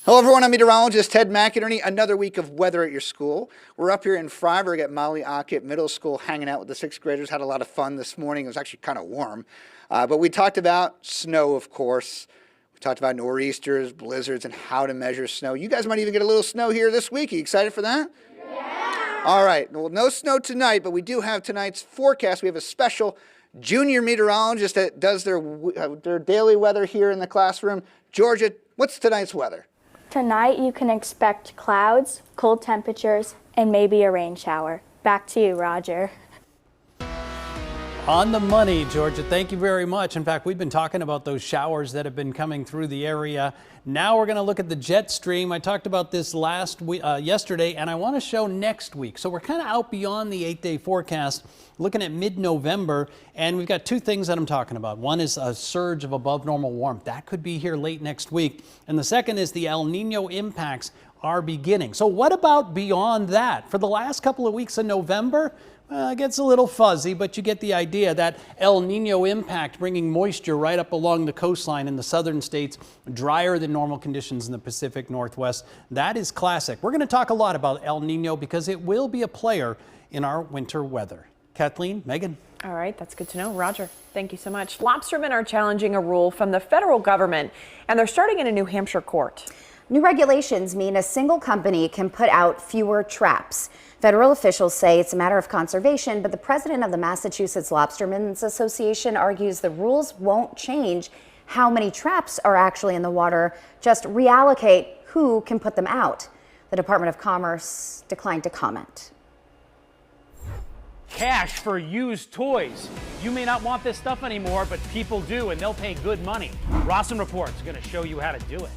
Hello everyone, I'm meteorologist Ted McInerney. Another week of weather at your school. We're up here in Freiburg at Molly Ockett Middle School hanging out with the sixth graders. Had a lot of fun this morning. It was actually kind of warm. But we talked about snow, of course. We talked about nor'easters, blizzards, and how to measure snow. You guys might even get a little snow here this week. Are you excited for that? Yeah! All right, well, no snow tonight, but we do have tonight's forecast. We have a special junior meteorologist that does their daily weather here in the classroom. Georgia, what's tonight's weather? Tonight you can expect clouds, cold temperatures, and maybe a rain shower. Back to you, Roger. On the money, Georgia. Thank you very much. In fact, we've been talking about those showers that have been coming through the area. Now we're going to look at the jet stream. I talked about this yesterday, and I want to show next week. So we're kind of out beyond the 8-day forecast, looking at mid-November, and we've got two things that I'm talking about. One is a surge of above normal warmth. That could be here late next week. And the second is the El Nino impacts are beginning. So what about beyond that? For the last couple of weeks of November, it gets a little fuzzy, but you get the idea. That El Nino impact bringing moisture right up along the coastline in the southern states, drier than normal conditions in the Pacific Northwest. That is classic. We're going to talk a lot about El Nino because it will be a player in our winter weather. Kathleen, Megan. All right, that's good to know. Roger, thank you so much. Lobstermen are challenging a rule from the federal government, and they're starting in a New Hampshire court. New regulations mean a single company can put out fewer traps. Federal officials say it's a matter of conservation, but the president of the Massachusetts Lobstermen's Association argues the rules won't change how many traps are actually in the water, just reallocate who can put them out. The Department of Commerce declined to comment. Cash for used toys. You may not want this stuff anymore, but people do, and they'll pay good money. Rawson Reports is going to show you how to do it.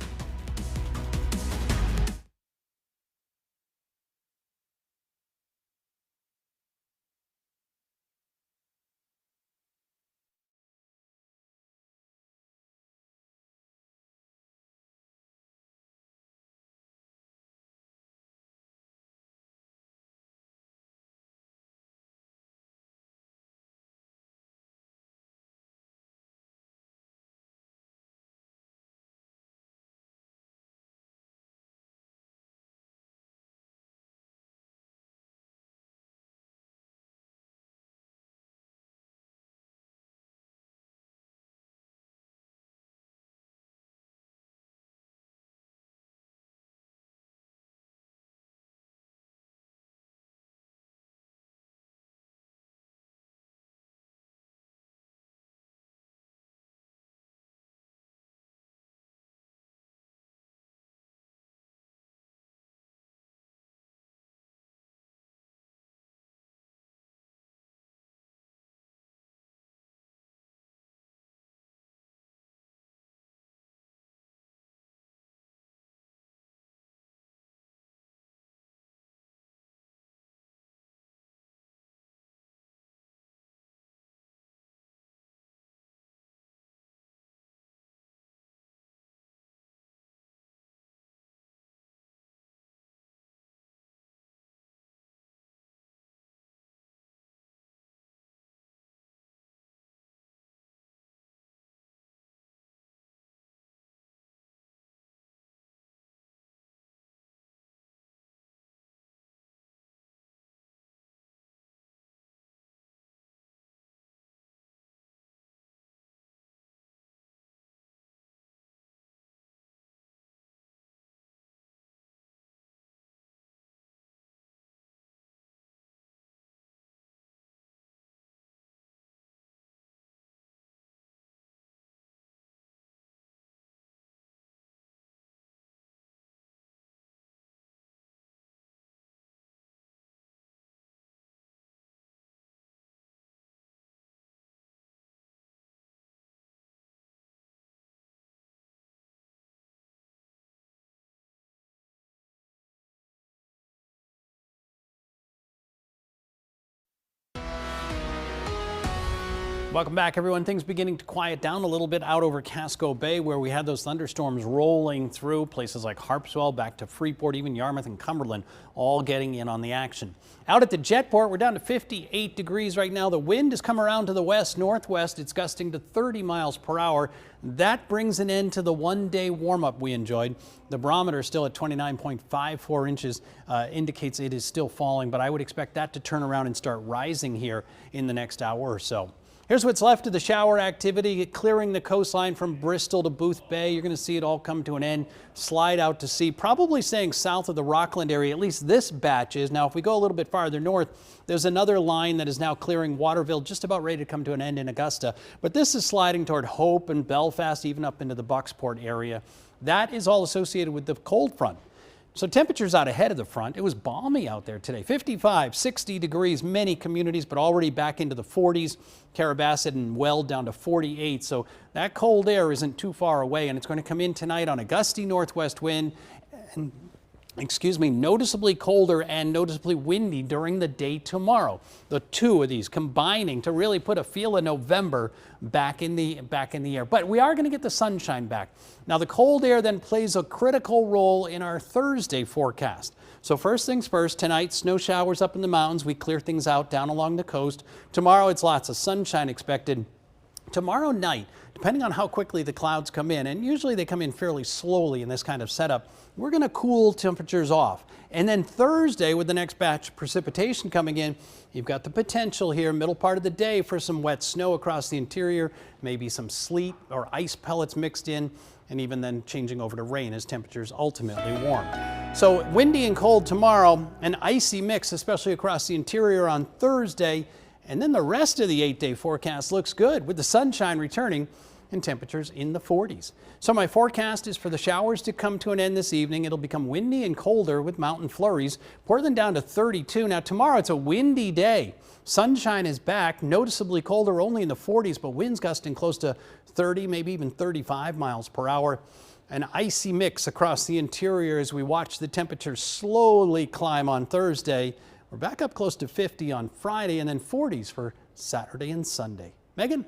Welcome back, everyone. Things beginning to quiet down a little bit out over Casco Bay, where we had those thunderstorms rolling through places like Harpswell, back to Freeport, even Yarmouth and Cumberland, all getting in on the action. Out at the Jetport, we're down to 58 degrees right now. The wind has come around to the west-northwest. It's gusting to 30 miles per hour. That brings an end to the one-day warm-up we enjoyed. The barometer still at 29.54 inches, indicates it is still falling, but I would expect that to turn around and start rising here in the next hour or so. Here's what's left of the shower activity, clearing the coastline from Bristol to Booth Bay. You're going to see it all come to an end, slide out to sea, probably staying south of the Rockland area, at least this batch is. Now, if we go a little bit farther north, there's another line that is now clearing Waterville, just about ready to come to an end in Augusta. But this is sliding toward Hope and Belfast, even up into the Bucksport area. That is all associated with the cold front. So temperatures out ahead of the front. It was balmy out there today, 55, 60 degrees, many communities, but already back into the 40s. Carrabassett and Weld down to 48. So that cold air isn't too far away, and it's going to come in tonight on a gusty northwest wind and noticeably colder and noticeably windy during the day tomorrow. The two of these combining to really put a feel of November back in the air. But we are going to get the sunshine back. Now, the cold air then plays a critical role in our Thursday forecast. So first things first, tonight, snow showers up in the mountains. We clear things out down along the coast. Tomorrow, it's lots of sunshine expected. Tomorrow night, depending on how quickly the clouds come in, and usually they come in fairly slowly in this kind of setup, we're going to cool temperatures off. And then Thursday, with the next batch of precipitation coming in, you've got the potential here, middle part of the day, for some wet snow across the interior, maybe some sleet or ice pellets mixed in, and even then changing over to rain as temperatures ultimately warm. So windy and cold tomorrow, an icy mix, especially across the interior on Thursday. And then the rest of the 8-day forecast looks good with the sunshine returning and temperatures in the 40s. So my forecast is for the showers to come to an end this evening. It'll become windy and colder with mountain flurries. Portland down to 32. Now tomorrow it's a windy day. Sunshine is back, noticeably colder, only in the 40s, but winds gusting close to 30, maybe even 35 miles per hour. An icy mix across the interior as we watch the temperatures slowly climb on Thursday. We're back up close to 50 on Friday and then 40s for Saturday and Sunday. Megan?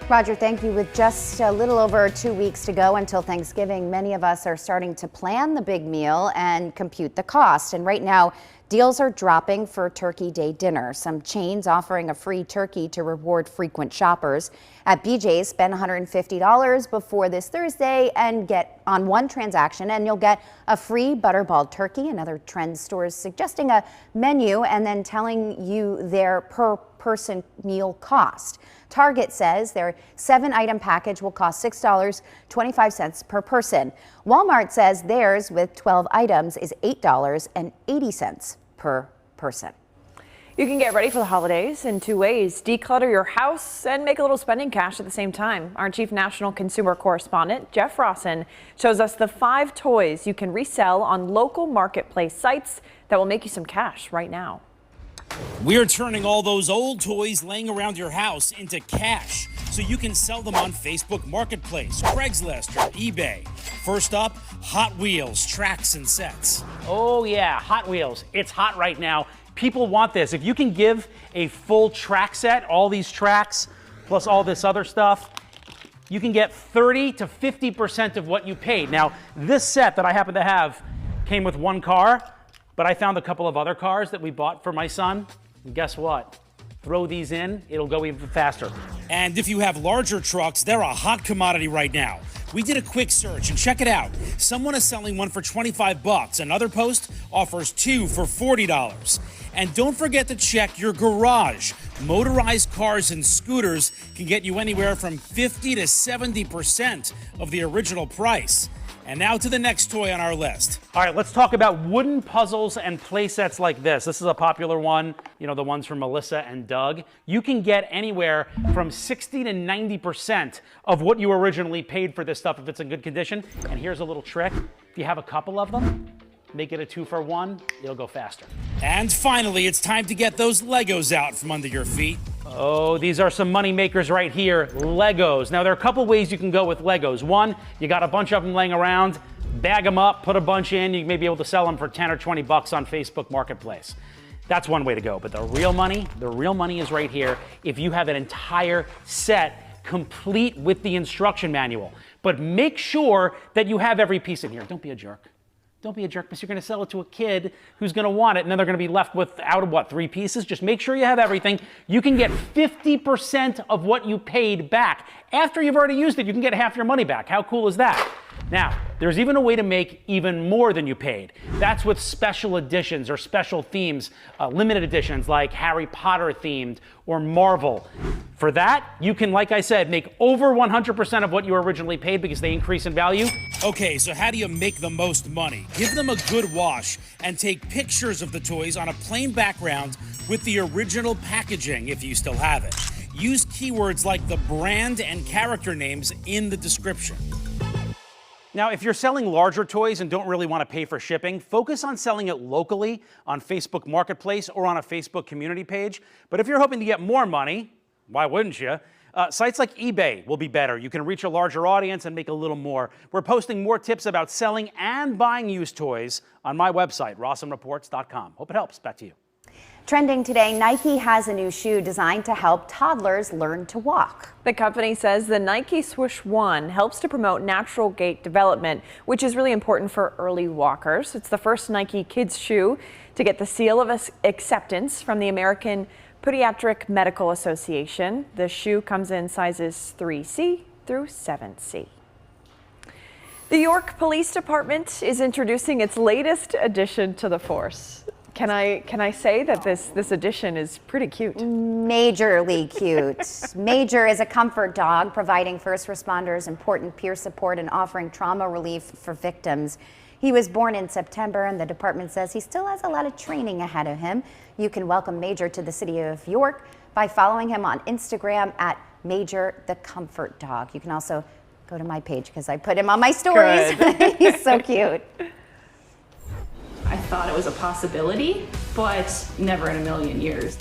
Roger, thank you. With just a little over 2 weeks to go until Thanksgiving, many of us are starting to plan the big meal and compute the cost. And right now, deals are dropping for Turkey Day dinner. Some chains offering a free turkey to reward frequent shoppers. At BJ's, spend $150 before this Thursday and get on one transaction, and you'll get a free butterball turkey. And other trend stores suggesting a menu and then telling you their per person meal cost. Target says their 7-item package will cost $6.25 per person. Walmart says theirs with 12 items is $8.80 per person. You can get ready for the holidays in 2 ways: declutter your house and make a little spending cash at the same time. Our chief national consumer correspondent, Jeff Rawson, shows us the 5 toys you can resell on local marketplace sites that will make you some cash right now. We're turning all those old toys laying around your house into cash so you can sell them on Facebook Marketplace, Craigslist, or eBay. First up, Hot Wheels tracks and sets. Oh yeah, Hot Wheels. It's hot right now. People want this. If you can give a full track set, all these tracks, plus all this other stuff, you can get 30 to 50% of what you paid. Now, this set that I happen to have came with one car, but I found a couple of other cars that we bought for my son. And guess what? Throw these in, it'll go even faster. And if you have larger trucks, they're a hot commodity right now. We did a quick search and check it out. Someone is selling one for $25. Another post offers 2 for $40. And don't forget to check your garage. Motorized cars and scooters can get you anywhere from 50 to 70% of the original price. And now to the next toy on our list. All right, let's talk about wooden puzzles and play sets like this. This is a popular one, you know, the ones from Melissa and Doug. You can get anywhere from 60 to 90% of what you originally paid for this stuff if it's in good condition. And here's a little trick. If you have a couple of them, make it a 2 for 1, it'll go faster. And finally, it's time to get those Legos out from under your feet. Oh, these are some money makers right here, Legos. Now, there are a couple ways you can go with Legos. One, you got a bunch of them laying around, bag them up, put a bunch in, you may be able to sell them for 10 or 20 bucks on Facebook Marketplace. That's one way to go. But the real money is right here if you have an entire set complete with the instruction manual. But make sure that you have every piece in here. Don't be a jerk. Don't be a jerk, because you're going to sell it to a kid who's going to want it, and then they're going to be left without, what, 3 pieces? Just make sure you have everything. You can get 50% of what you paid back. After you've already used it, you can get half your money back. How cool is that? Now, there's even a way to make even more than you paid. That's with special editions or special themes, limited editions like Harry Potter themed or Marvel. For that, you can, like I said, make over 100% of what you originally paid because they increase in value. Okay, so how do you make the most money? Give them a good wash and take pictures of the toys on a plain background with the original packaging if you still have it. Use keywords like the brand and character names in the description. Now, if you're selling larger toys and don't really want to pay for shipping, focus on selling it locally on Facebook Marketplace or on a Facebook community page. But if you're hoping to get more money, why wouldn't you? Sites like eBay will be better. You can reach a larger audience and make a little more. We're posting more tips about selling and buying used toys on my website, RossumReports.com. Hope it helps. Back to you. Trending today, Nike has a new shoe designed to help toddlers learn to walk. The company says the Nike Swoosh 1 helps to promote natural gait development, which is really important for early walkers. It's the first Nike kids shoe to get the seal of acceptance from the American Pediatric Medical Association. The shoe comes in sizes 3C through 7C. The York Police Department is introducing its latest addition to the force. Can I say that this addition is pretty cute? Majorly cute. Major is a comfort dog, providing first responders important peer support and offering trauma relief for victims. He was born in September, and the department says he still has a lot of training ahead of him. You can welcome Major to the city of York by following him on Instagram at Major the Comfort Dog. You can also go to my page because I put him on my stories. He's so cute. I thought it was a possibility, but never in a million years.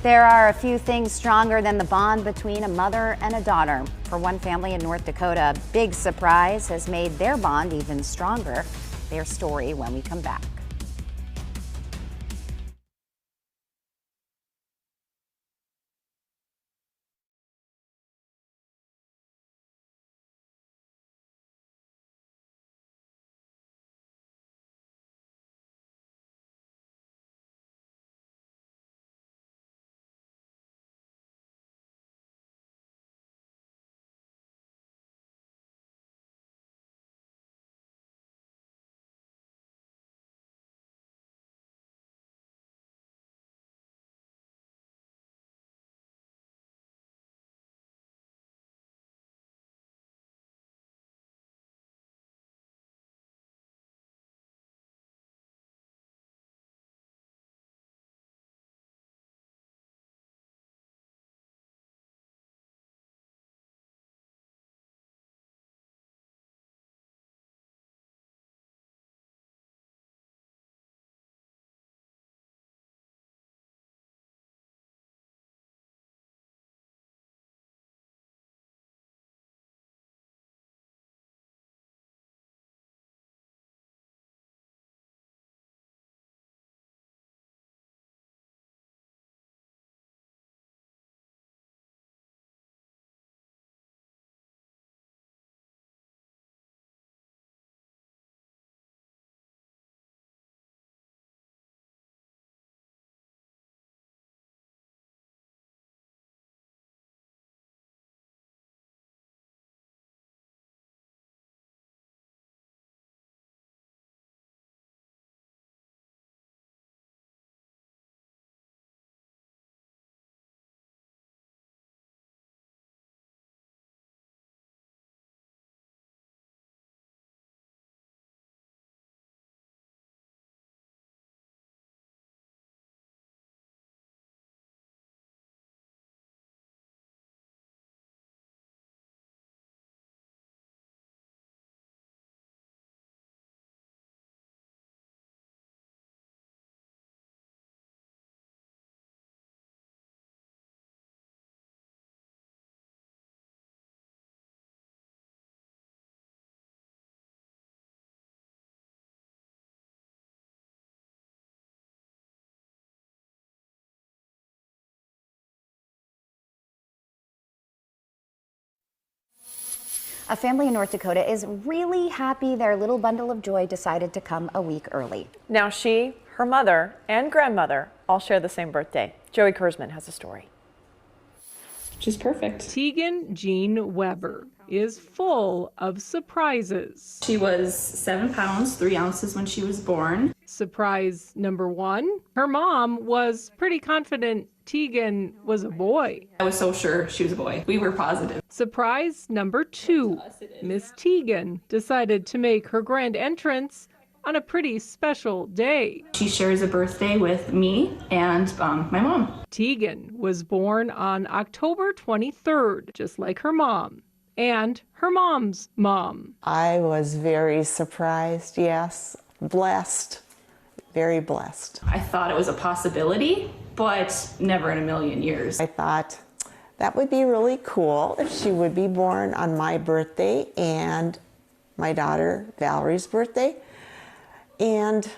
There are a few things stronger than the bond between a mother and a daughter. For one family in North Dakota, a big surprise has made their bond even stronger. Their story when we come back. A family in North Dakota is really happy their little bundle of joy decided to come a week early. Now she, her mother, and grandmother all share the same birthday. Joey Kurzman has a story. She's perfect. Tegan Jean Weber is full of surprises. She was 7 pounds, 3 ounces when she was born. Surprise number one, her mom was pretty confident Tegan was a boy. I was so sure she was a boy. We were positive. Surprise number two, Miss Tegan decided to make her grand entrance on a pretty special day. She shares a birthday with me and my mom. Tegan was born on October 23rd, just like her mom and her mom's mom. I was very surprised, yes, blessed, very blessed. I thought it was a possibility, but never in a million years. I thought that would be really cool if she would be born on my birthday and my daughter Valerie's birthday, and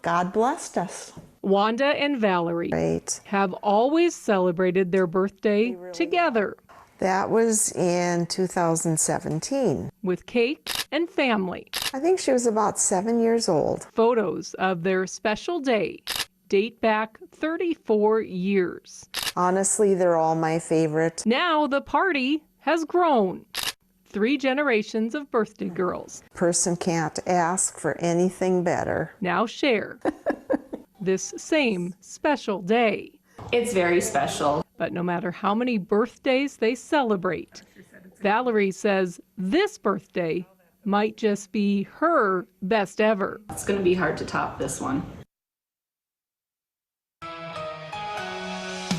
God blessed us. Wanda and Valerie have always celebrated their birthday together. That was in 2017. With cake and family. I think she was about 7 years old. Photos of their special day date back 34 years. Honestly, they're all my favorite. Now the party has grown. 3 generations of birthday girls. Person can't ask for anything better. Now share this same special day. It's very special. But no matter how many birthdays they celebrate, Valerie says this birthday might just be her best ever. It's going to be hard to top this one.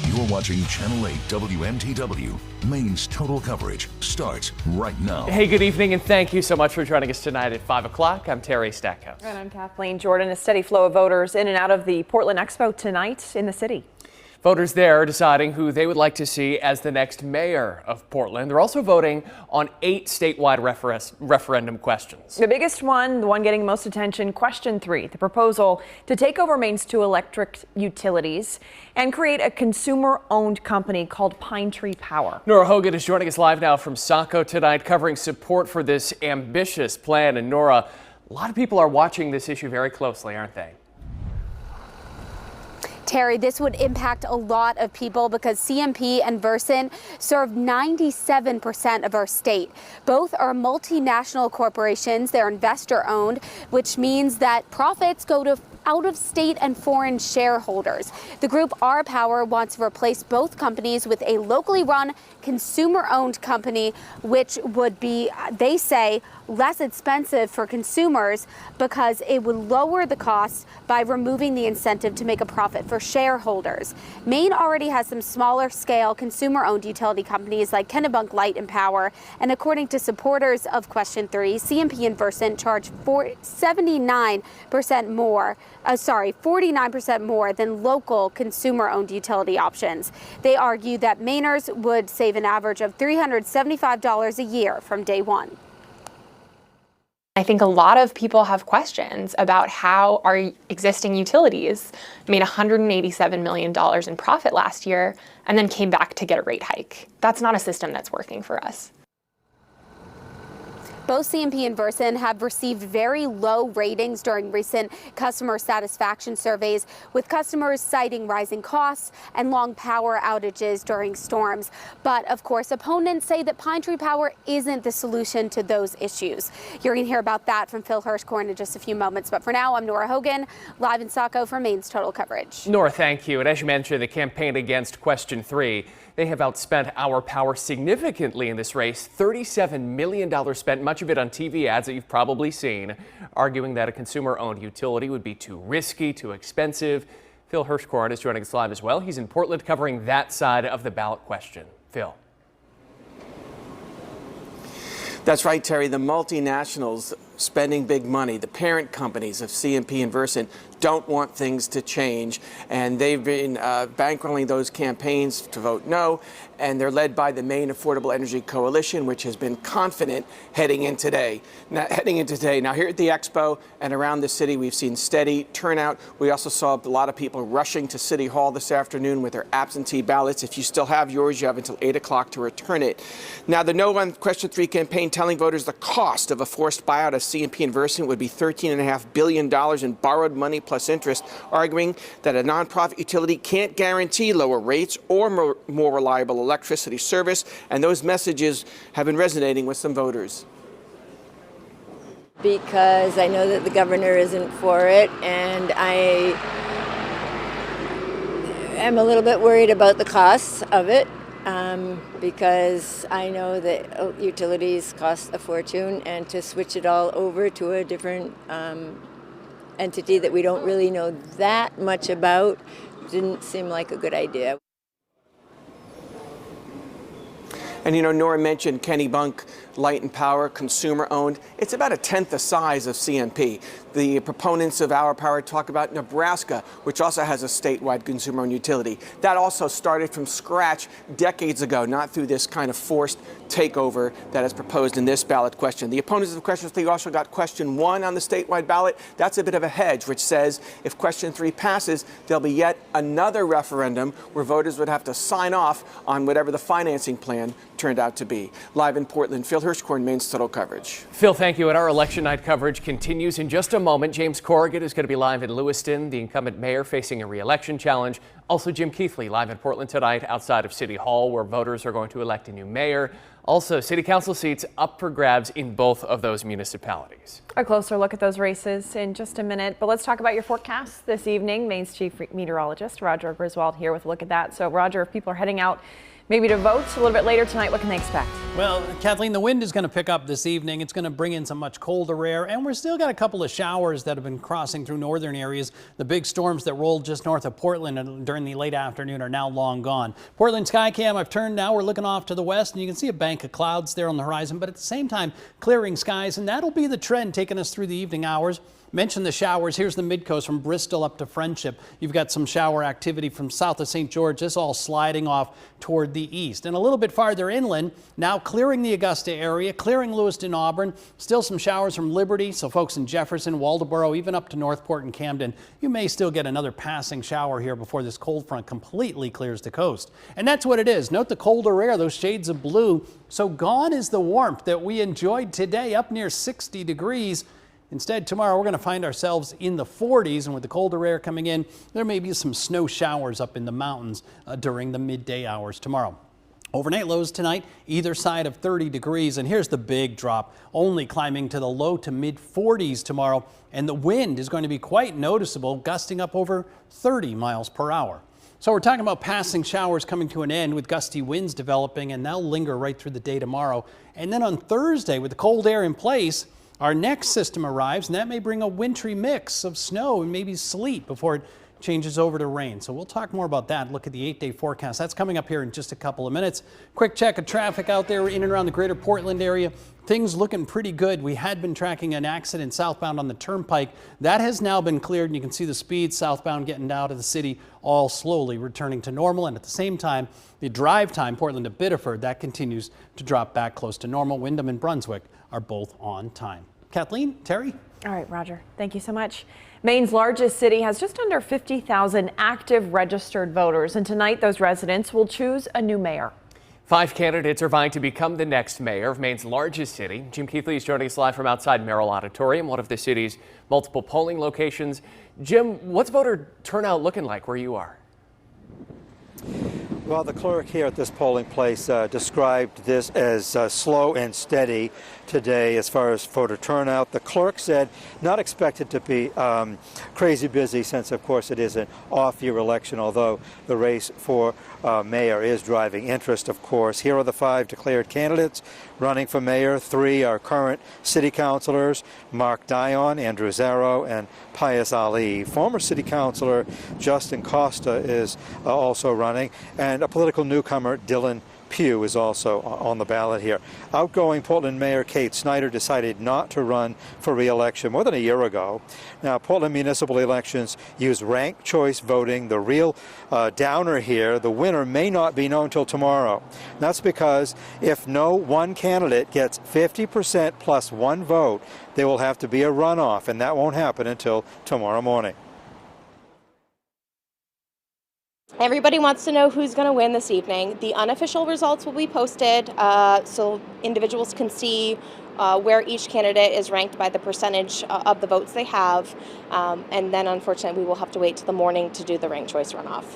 You're watching Channel 8 WMTW. Maine's total coverage starts right now. Hey, good evening, and thank you so much for joining us tonight at 5 o'clock. I'm Terry Stackhouse. And I'm Kathleen Jordan. A steady flow of voters in and out of the Portland Expo tonight in the city. Voters there are deciding who they would like to see as the next mayor of Portland. They're also voting on 8 statewide referendum questions. The biggest one, the one getting most attention, question 3, the proposal to take over Maine's 2 electric utilities and create a consumer-owned company called Pine Tree Power. Nora Hogan is joining us live now from Saco tonight, covering support for this ambitious plan. And Nora, a lot of people are watching this issue very closely, aren't they? Terry, this would impact a lot of people because CMP and Versant serve 97% of our state. Both are multinational corporations. They're investor owned, which means that profits go to out-of-state and foreign shareholders. The group R Power wants to replace both companies with a locally run, consumer-owned company, which would be, they say, less expensive for consumers because it would lower the costs by removing the incentive to make a profit for shareholders. Maine already has some smaller scale consumer-owned utility companies like Kennebunk Light and Power, and according to supporters of Question 3, CMP and Versant charge 49% more than local consumer-owned utility options. They argue that Mainers would save an average of $375 a year from day one. I think a lot of people have questions about how our existing utilities made $187 million in profit last year and then came back to get a rate hike. That's not a system that's working for us. Both CMP and Versant have received very low ratings during recent customer satisfaction surveys, with customers citing rising costs and long power outages during storms. But of course, opponents say that Pine Tree Power isn't the solution to those issues. You're going to hear about that from Phil Hirschkorn in just a few moments. But for now, I'm Nora Hogan, live in Saco for Maine's Total Coverage. Nora, thank you. And as you mentioned, the campaign against Question 3, they have outspent Our Power significantly in this race. $37 million spent, much of it on TV ads that you've probably seen, arguing that a consumer-owned utility would be too risky, too expensive. Phil Hirschkorn is joining us live as well. He's in Portland covering that side of the ballot question. Phil. That's right, Terry. The multinationals spending big money. The parent companies of CMP and Versant don't want things to change, and they've been bankrolling those campaigns to vote no, and they're led by the Maine Affordable Energy Coalition, which has been confident heading into today. Now, here at the Expo and around the city, we've seen steady turnout. We also saw a lot of people rushing to City Hall this afternoon with their absentee ballots. If you still have yours, you have until 8 o'clock to return it. Now, the No on Question 3 campaign telling voters the cost of a forced buyout of CMP and Versant would be $13.5 billion in borrowed money plus interest, arguing that a nonprofit utility can't guarantee lower rates or more reliable electricity service, and those messages have been resonating with some voters. Because I know that the governor isn't for it, and I am a little bit worried about the costs of it, because I know that utilities cost a fortune, and to switch it all over to a different entity that we don't really know that much about didn't seem like a good idea. And, you know, Nora mentioned Kenny Bunk, Light and Power, consumer-owned. It's about a tenth the size of CMP. The proponents of Our Power talk about Nebraska, which also has a statewide consumer-owned utility. That also started from scratch decades ago, not through this kind of forced takeover that is proposed in this ballot question. The opponents of Question 3 also got Question 1 on the statewide ballot. That's a bit of a hedge, which says if Question 3 passes, there'll be yet another referendum where voters would have to sign off on whatever the financing plan turned out to be. Live in Portland, Phil Hirschkorn, Maine's Total Coverage. Phil, thank you. And our election night coverage continues in just a moment. James Corrigan is going to be live in Lewiston, the incumbent mayor facing a re-election challenge. Also, Jim Keithley live in Portland tonight outside of City Hall, where voters are going to elect a new mayor. Also, city council seats up for grabs in both of those municipalities. A closer look at those races in just a minute, but let's talk about your forecast this evening. Maine's chief meteorologist, Roger Griswold, here with a look at that. So, Roger, if people are heading out maybe to vote a little bit later tonight, what can they expect? Well, Kathleen, the wind is going to pick up this evening. It's going to bring in some much colder air, and we're still got a couple of showers that have been crossing through northern areas. The big storms that rolled just north of Portland during the late afternoon are now long gone. Portland Skycam, I've turned now. We're looking off to the west, and you can see a bank of clouds there on the horizon, but at the same time, clearing skies, and that'll be the trend taking us through the evening hours. Mention the showers. Here's the Midcoast from Bristol up to Friendship. You've got some shower activity from south of St. George. This all sliding off toward the east. And a little bit farther inland, now clearing the Augusta area, clearing Lewiston, Auburn. Still some showers from Liberty. So folks in Jefferson, Waldoboro, even up to Northport and Camden, you may still get another passing shower here before this cold front completely clears the coast. And that's what it is. Note the colder air, those shades of blue. So gone is the warmth that we enjoyed today, up near 60 degrees. Instead, tomorrow we're going to find ourselves in the 40s, and with the colder air coming in, there may be some snow showers up in the mountains during the midday hours tomorrow. Overnight lows tonight, either side of 30 degrees, and here's the big drop, only climbing to the low to mid 40s tomorrow, and the wind is going to be quite noticeable, gusting up over 30 miles per hour. So we're talking about passing showers coming to an end with gusty winds developing, and they'll linger right through the day tomorrow. And then on Thursday, with the cold air in place, our next system arrives, and that may bring a wintry mix of snow and maybe sleet before it changes over to rain. So we'll talk more about that. Look at the 8-day forecast. That's coming up here in just a couple of minutes. Quick check of traffic out there in and around the greater Portland area. Things looking pretty good. We had been tracking an accident southbound on the Turnpike. That has now been cleared, and you can see the speed southbound getting out of the city all slowly returning to normal. And at the same time, the drive time, Portland to Biddeford, that continues to drop back close to normal. Windham and Brunswick are both on time. Kathleen, Terry? All right, Roger. Thank you so much. Maine's largest city has just under 50,000 active registered voters, and tonight those residents will choose a new mayor. 5 candidates are vying to become the next mayor of Maine's largest city. Jim Keithley is joining us live from outside Merrill Auditorium, one of the city's multiple polling locations. Jim, what's voter turnout looking like where you are? Well, the clerk here at this polling place described this as slow and steady today as far as voter turnout. The clerk said not expected to be crazy busy since, of course, it is an off-year election, although the race for mayor is driving interest, of course. Here are the 5 declared candidates running for mayor. 3 are current city councilors, Mark Dion, Andrew Zarrow, and Pius Ali. Former city councilor Justin Costa is also running, and a political newcomer, Dylan Pugh is also on the ballot here. Outgoing Portland Mayor Kate Snyder decided not to run for re-election more than a year ago. Now, Portland municipal elections use ranked choice voting. The real downer here, the winner may not be known till tomorrow. That's because if no one candidate gets 50% plus one vote, there will have to be a runoff, and that won't happen until tomorrow morning. Everybody wants to know who's going to win this evening. The unofficial results will be posted so individuals can see where each candidate is ranked by the percentage of the votes they have. And then, unfortunately, we will have to wait till the morning to do the ranked choice runoff.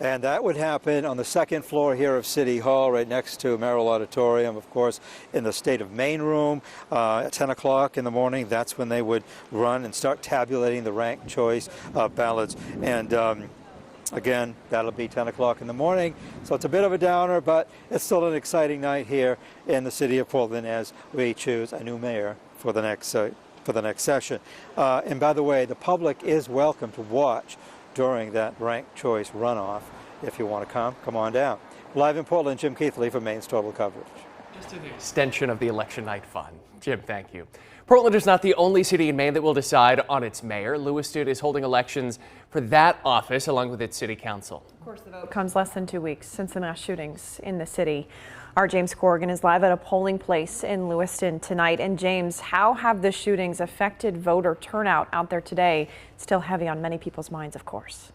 And that would happen on the second floor here of City Hall, right next to Merrill Auditorium, of course, in the State of Maine room at 10 o'clock in the morning. That's when they would run and start tabulating the ranked choice ballots. And again, that'll be 10 o'clock in the morning. So it's a bit of a downer, but it's still an exciting night here in the city of Portland as we choose a new mayor for the next session. And by the way, the public is welcome to watch during that ranked choice runoff. If you want to come on down. Live in Portland, Jim Keithley for Maine's Total Coverage. Just an extension of the election night fun. Jim, thank you. Portland is not the only city in Maine that will decide on its mayor. Lewiston is holding elections for that office along with its city council. Of course, the vote comes less than 2 weeks since the mass shootings in the city. Our James Corrigan is live at a polling place in Lewiston tonight. And James, how have the shootings affected voter turnout out there today? It's still heavy on many people's minds, of course.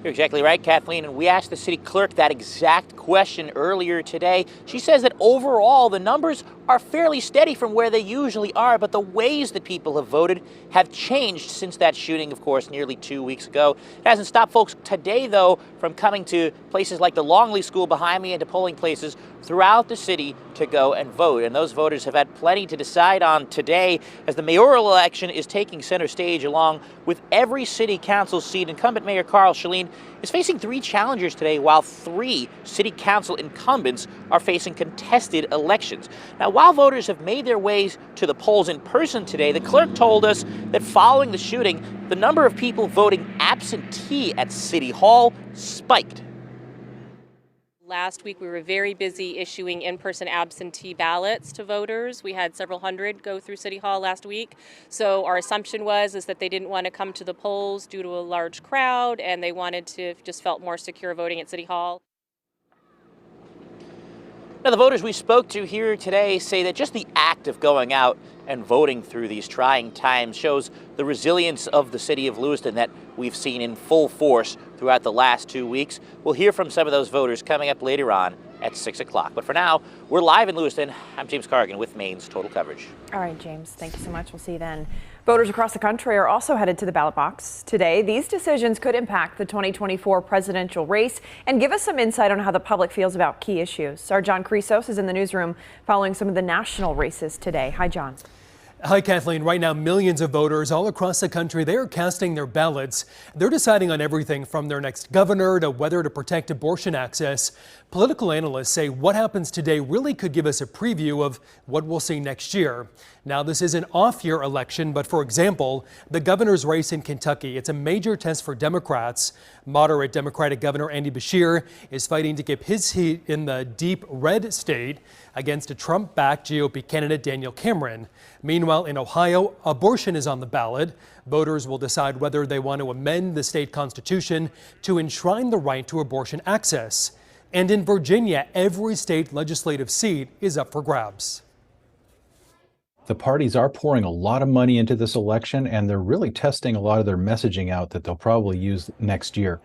You're exactly right, Kathleen, and we asked the city clerk that exact question earlier today. She says that overall the numbers are fairly steady from where they usually are, but the ways that people have voted have changed since that shooting, of course, nearly 2 weeks ago. It hasn't stopped folks today, though, from coming to places like the Longley School behind me and to polling places throughout the city to go and vote. And those voters have had plenty to decide on today as the mayoral election is taking center stage along with every city council seat. Incumbent Mayor Carl Schelin is facing 3 challengers today, while 3 city council incumbents are facing contested elections. Now, while voters have made their ways to the polls in person today, the clerk told us that following the shooting, the number of people voting absentee at City Hall spiked. Last week, we were very busy issuing in-person absentee ballots to voters. We had several hundred go through City Hall last week. So our assumption was that they didn't want to come to the polls due to a large crowd, and they wanted to just felt more secure voting at City Hall. Now, the voters we spoke to here today say that just the act of going out and voting through these trying times shows the resilience of the city of Lewiston that we've seen in full force throughout the last 2 weeks. We'll hear from some of those voters coming up later on at 6 o'clock. But for now, we're live in Lewiston. I'm James Corrigan with Maine's Total Coverage. All right, James, thank you so much. We'll see you then. Voters across the country are also headed to the ballot box today. These decisions could impact the 2024 presidential race and give us some insight on how the public feels about key issues. Our John Chrysos is in the newsroom following some of the national races today. Hi, John. Hi, Kathleen. Right now, millions of voters all across the country, they are casting their ballots. They're deciding on everything from their next governor to whether to protect abortion access. Political analysts say what happens today really could give us a preview of what we'll see next year. Now, this is an off-year election, but for example, the governor's race in Kentucky, it's a major test for Democrats. Moderate Democratic Governor Andy Beshear is fighting to keep his seat in the deep red state against a Trump-backed GOP candidate Daniel Cameron. Meanwhile, in Ohio, abortion is on the ballot. Voters will decide whether they want to amend the state constitution to enshrine the right to abortion access. And in Virginia, every state legislative seat is up for grabs. The parties are pouring a lot of money into this election, and they're really testing a lot of their messaging out that they'll probably use next year.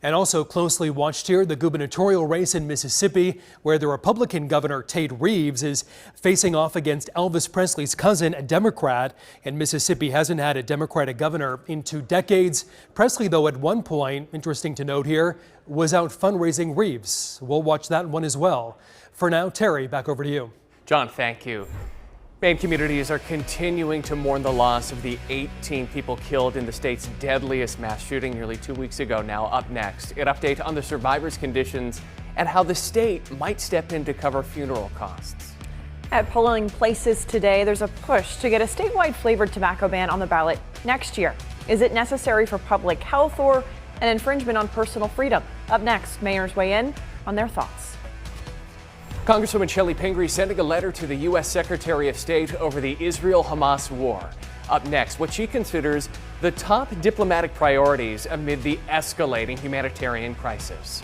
And also closely watched here, the gubernatorial race in Mississippi, where the Republican Governor Tate Reeves is facing off against Elvis Presley's cousin, a Democrat. And Mississippi hasn't had a Democratic governor in 2 decades. Presley, though, at one point, interesting to note here, was out fundraising Reeves. We'll watch that one as well. For now, Terry, back over to you. John, thank you. Maine communities are continuing to mourn the loss of the 18 people killed in the state's deadliest mass shooting nearly 2 weeks ago. Now, up next, an update on the survivors' conditions and how the state might step in to cover funeral costs. At polling places today, there's a push to get a statewide flavored tobacco ban on the ballot next year. Is it necessary for public health or an infringement on personal freedom? Up next, mayors weigh in on their thoughts. Congresswoman Shelley Pingree sending a letter to the U.S. Secretary of State over the Israel-Hamas war. Up next, what she considers the top diplomatic priorities amid the escalating humanitarian crisis.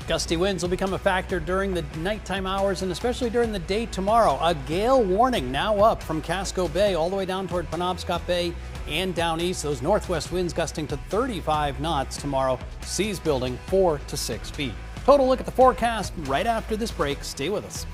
Gusty winds will become a factor during the nighttime hours and especially during the day tomorrow. A gale warning now up from Casco Bay all the way down toward Penobscot Bay and down east. Those northwest winds gusting to 35 knots tomorrow. Seas building 4 to 6 feet. Total look at the forecast right after this break. Stay with us.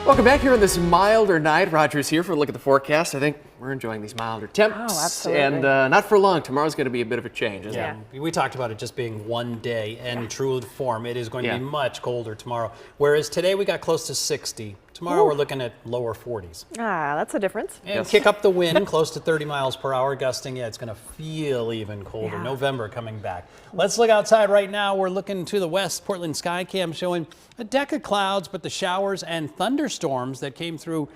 Welcome back here on this milder night. Roger's here for a look at the forecast. I think we're enjoying these milder temps. Oh, absolutely. And not for long. Tomorrow's going to be a bit of a change, isn't Yeah, we talked about it just being one day, and true form, it is going to Yeah. be much colder tomorrow. Whereas today we got close to 60. Tomorrow we're looking at lower 40s. Ah, that's a difference. And kick up the wind close to 30 miles per hour gusting. Yeah, it's going to feel even colder. Yeah. November coming back. Let's look outside right now. We're looking to the west. Portland Skycam showing a deck of clouds, but the showers and thunderstorms that came through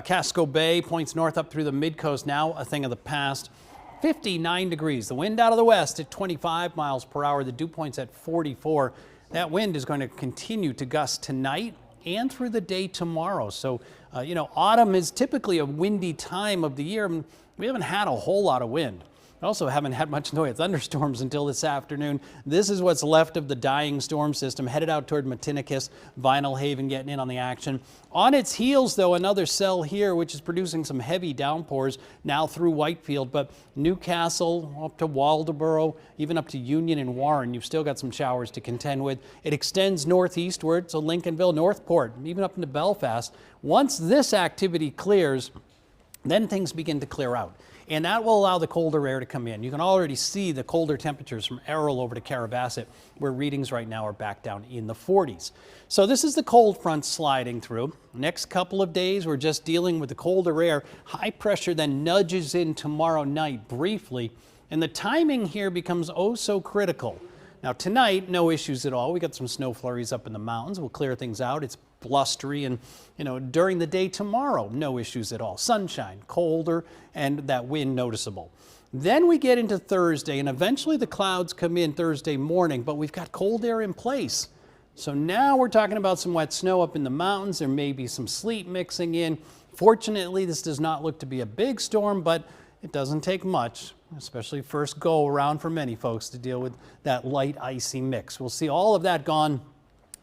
Casco Bay, points north up through the mid-coast, now a thing of the past. 59 degrees. The wind out of the west at 25 miles per hour. The dew point's at 44. That wind is going to continue to gust tonight and through the day tomorrow. So, autumn is typically a windy time of the year. We haven't had a whole lot of wind. We also haven't had much noise, thunderstorms until this afternoon. This is what's left of the dying storm system headed out toward Matinicus, Vinyl Haven getting in on the action. On its heels, though, another cell here, which is producing some heavy downpours now through Whitefield, but Newcastle up to Waldoboro, even up to Union and Warren, you've still got some showers to contend with. It extends northeastward, so Lincolnville, Northport, even up into Belfast. Once this activity clears, then things begin to clear out. And that will allow the colder air to come in. You can already see the colder temperatures from Errol over to Carrabassett, where readings right now are back down in the 40s. So this is the cold front sliding through. Next couple of days, we're just dealing with the colder air. High pressure then nudges in tomorrow night briefly, and the timing here becomes oh so critical. Now tonight, no issues at all. We got some snow flurries up in the mountains. We'll clear things out. It's blustery, and during the day tomorrow, no issues at all. Sunshine, colder, and that wind noticeable. Then we get into Thursday, and eventually the clouds come in Thursday morning, but we've got cold air in place. So now we're talking about some wet snow up in the mountains. There may be some sleet mixing in. Fortunately, this does not look to be a big storm, but it doesn't take much, especially first go around for many folks, to deal with that light icy mix. We'll see all of that gone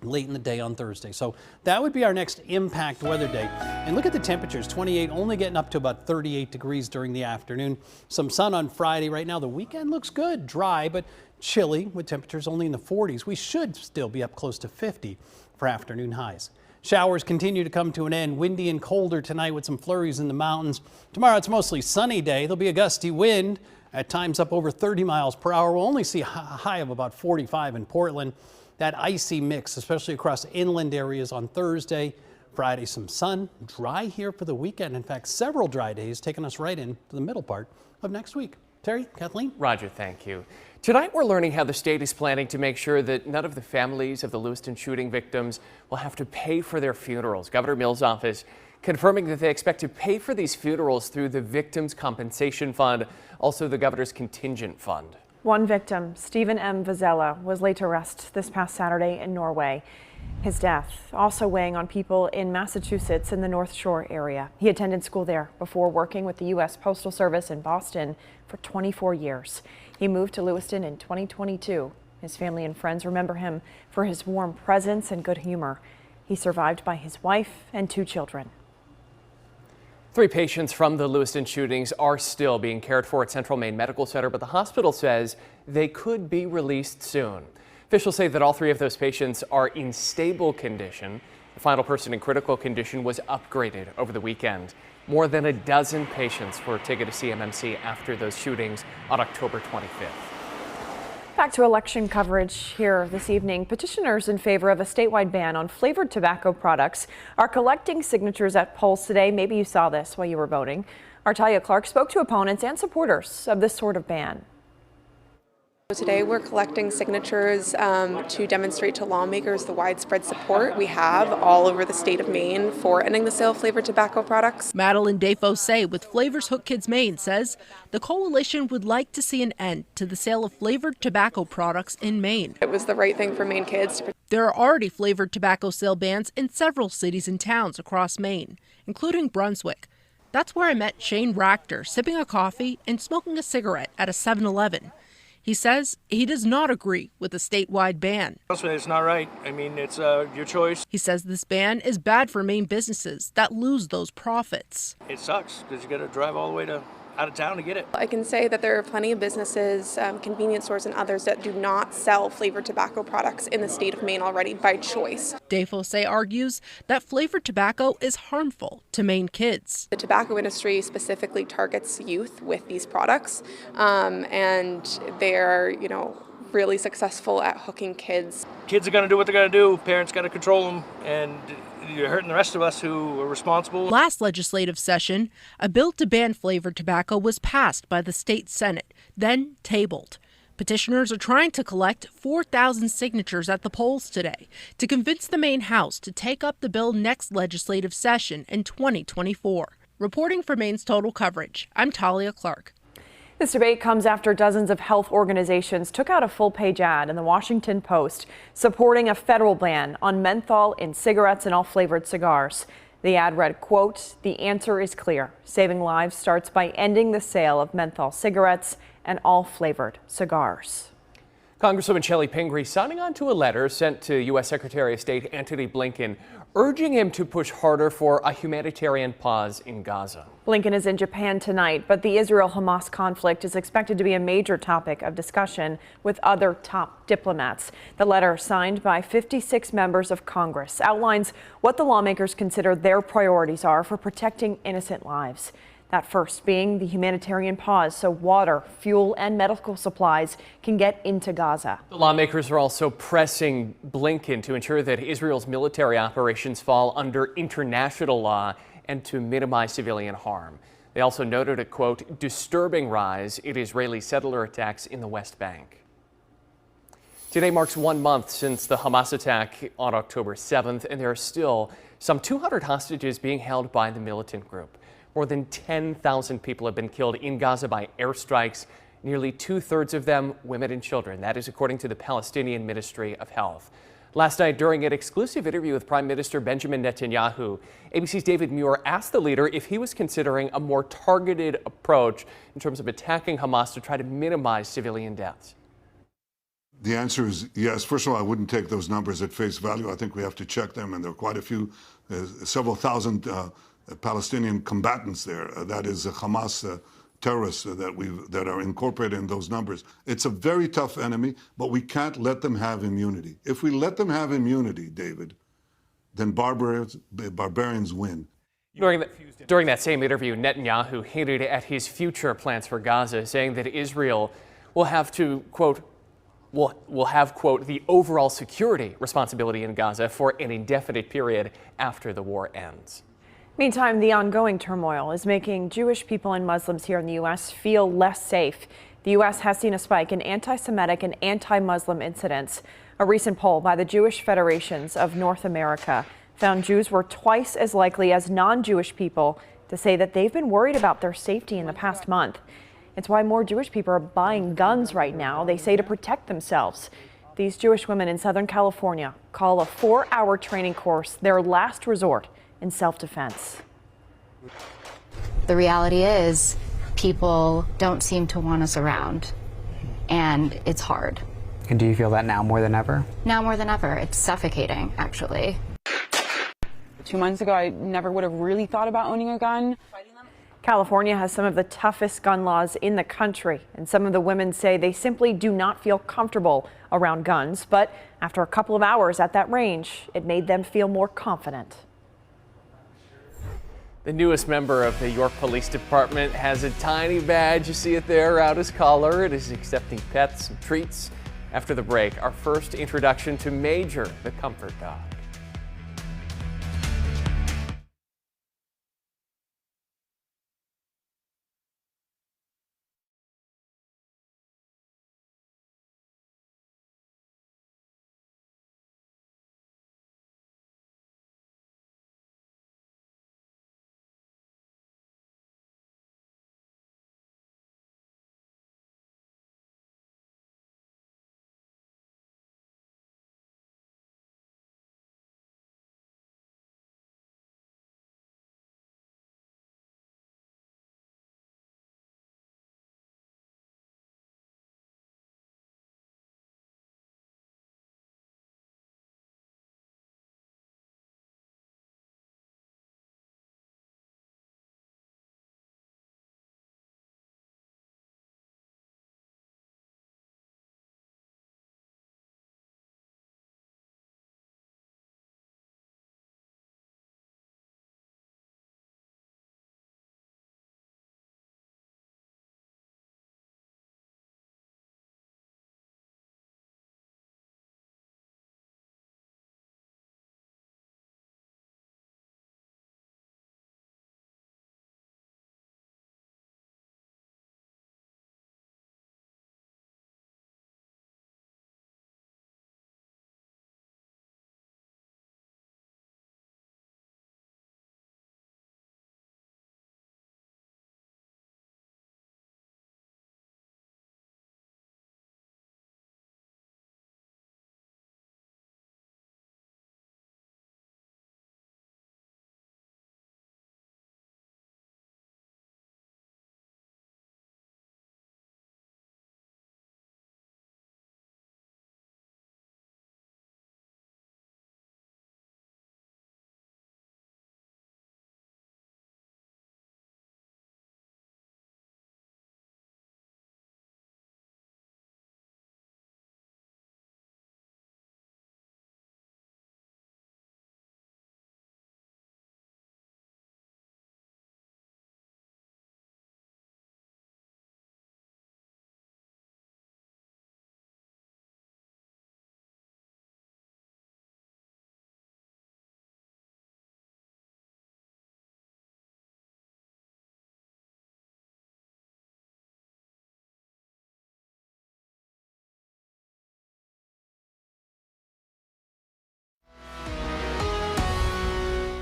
late in the day on Thursday. So that would be our next impact weather day. And look at the temperatures, 28, only getting up to about 38 degrees during the afternoon. Some sun on Friday. Right now, the weekend looks good, dry, but chilly with temperatures only in the 40s. We should still be up close to 50 for afternoon highs. Showers continue to come to an end. Windy and colder tonight with some flurries in the mountains. Tomorrow, it's mostly sunny day. There'll be a gusty wind, at times up over 30 miles per hour. We'll only see a high of about 45 in Portland. That icy mix, especially across inland areas on Thursday. Friday, some sun, dry here for the weekend. In fact, several dry days taking us right into the middle part of next week. Terry, Kathleen? Roger, thank you. Tonight, we're learning how the state is planning to make sure that none of the families of the Lewiston shooting victims will have to pay for their funerals. Governor Mills' office confirming that they expect to pay for these funerals through the Victims' Compensation Fund, also the governor's contingent fund. One victim, Stephen M. Vizela, was laid to rest this past Saturday in Norway. His death also weighing on people in Massachusetts in the North Shore area. He attended school there before working with the U.S. Postal Service in Boston for 24 years. He moved to Lewiston in 2022. His family and friends remember him for his warm presence and good humor. He's survived by his wife and 2 children. 3 patients from the Lewiston shootings are still being cared for at Central Maine Medical Center, but the hospital says they could be released soon. Officials say that all 3 of those patients are in stable condition. The final person in critical condition was upgraded over the weekend. More than a dozen patients were taken to CMMC after those shootings on October 25th. Back to election coverage here this evening. Petitioners in favor of a statewide ban on flavored tobacco products are collecting signatures at polls today. Maybe you saw this while you were voting. Our Talia Clark spoke to opponents and supporters of this sort of ban. Today we're collecting signatures to demonstrate to lawmakers the widespread support we have all over the state of Maine for ending the sale of flavored tobacco products. Madeline Defaussé with Flavors Hook Kids Maine says the coalition would like to see an end to the sale of flavored tobacco products in Maine. It was the right thing for Maine kids. There are already flavored tobacco sale bans in several cities and towns across Maine, including Brunswick. That's where I met Shane Rachter sipping a coffee and smoking a cigarette at a 7-Eleven. He says he does not agree with a statewide ban. It's not right. I mean, it's your choice. He says this ban is bad for Maine businesses that lose those profits. It sucks because you got to drive all the way out of town to get it. I can say that there are plenty of businesses, convenience stores and others that do not sell flavored tobacco products in the state of Maine already by choice. Defaussé argues that flavored tobacco is harmful to Maine kids. The tobacco industry specifically targets youth with these products, and they're, really successful at hooking kids. Kids are going to do what they're going to do. Parents got to control them, and you're hurting the rest of us who are responsible. Last legislative session, a bill to ban flavored tobacco was passed by the state Senate, then tabled. Petitioners are trying to collect 4,000 signatures at the polls today to convince the Maine House to take up the bill next legislative session in 2024. Reporting for Maine's Total Coverage, I'm Talia Clark. This debate comes after dozens of health organizations took out a full-page ad in the Washington Post supporting a federal ban on menthol in cigarettes and all flavored cigars. The ad read, quote, "The answer is clear. Saving lives starts by ending the sale of menthol cigarettes and all flavored cigars." Congresswoman Shelley Pingree signing on to a letter sent to U.S. Secretary of State Antony Blinken, urging him to push harder for a humanitarian pause in Gaza. Blinken is in Japan tonight, but the Israel-Hamas conflict is expected to be a major topic of discussion with other top diplomats. The letter, signed by 56 members of Congress, outlines what the lawmakers consider their priorities are for protecting innocent lives. That first being the humanitarian pause so water, fuel, and medical supplies can get into Gaza. The lawmakers are also pressing Blinken to ensure that Israel's military operations fall under international law and to minimize civilian harm. They also noted a, quote, disturbing rise in Israeli settler attacks in the West Bank. Today marks 1 month since the Hamas attack on October 7th, and there are still some 200 hostages being held by the militant group. More than 10,000 people have been killed in Gaza by airstrikes, nearly 2/3 of them women and children. That is according to the Palestinian Ministry of Health. Last night, during an exclusive interview with Prime Minister Benjamin Netanyahu, ABC's David Muir asked the leader if he was considering a more targeted approach in terms of attacking Hamas to try to minimize civilian deaths. The answer is yes. First of all, I wouldn't take those numbers at face value. I think we have to check them, and there are quite a few, several thousand Palestinian combatants there. That is Hamas terrorists that are incorporated in those numbers. It's a very tough enemy, but we can't let them have immunity. If we let them have immunity, David, then barbarians win. During that same interview, Netanyahu hinted at his future plans for Gaza, saying that Israel will have to, quote, will have, quote, the overall security responsibility in Gaza for an indefinite period after the war ends. Meantime, the ongoing turmoil is making Jewish people and Muslims here in the U.S. feel less safe. The U.S. has seen a spike in anti-Semitic and anti-Muslim incidents. A recent poll by the Jewish Federations of North America found Jews were twice as likely as non-Jewish people to say that they've been worried about their safety in the past month. It's why more Jewish people are buying guns right now, they say, to protect themselves. These Jewish women in Southern California call a 4-hour training course their last resort in self-defense. The reality is, people don't seem to want us around, and it's hard. And do you feel that now more than ever? Now more than ever. It's suffocating, actually. 2 months ago, I never would have really thought about owning a gun. California has some of the toughest gun laws in the country, and some of the women say they simply do not feel comfortable around guns. But after a couple of hours at that range, it made them feel more confident. The newest member of the York Police Department has a tiny badge. You see it there around his collar. It is accepting pets and treats. After the break, our first introduction to Major, the comfort dog.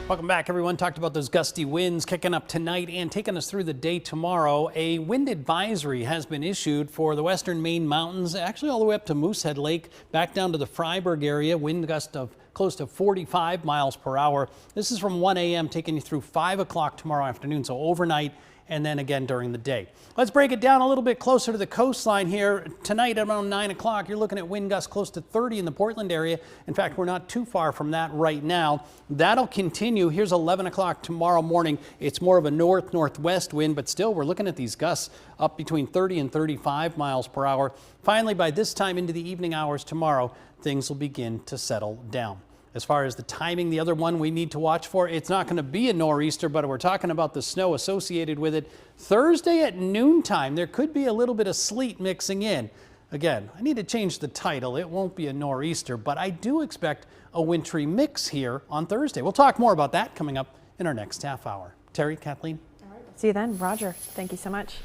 Welcome back, everyone. Talked about those gusty winds kicking up tonight and taking us through the day tomorrow. A wind advisory has been issued for the western Maine mountains, actually all the way up to Moosehead Lake, back down to the Freiburg area. Wind gust of close to 45 miles per hour. This is from 1 a.m. taking you through 5 o'clock tomorrow afternoon, so overnight and then again during the day. Let's break it down a little bit closer to the coastline here. Tonight around 9 o'clock, you're looking at wind gusts close to 30 in the Portland area. In fact, we're not too far from that right now. That'll continue. Here's 11 o'clock tomorrow morning. It's more of a north-northwest wind, but still we're looking at these gusts up between 30 and 35 miles per hour. Finally, by this time into the evening hours tomorrow, things will begin to settle down. As far as the timing, the other one we need to watch for, it's not going to be a nor'easter, but we're talking about the snow associated with it. Thursday at noontime, there could be a little bit of sleet mixing in. Again, I need to change the title. It won't be a nor'easter, but I do expect a wintry mix here on Thursday. We'll talk more about that coming up in our next half hour. Terry, Kathleen? All right, see you then. Roger, thank you so much.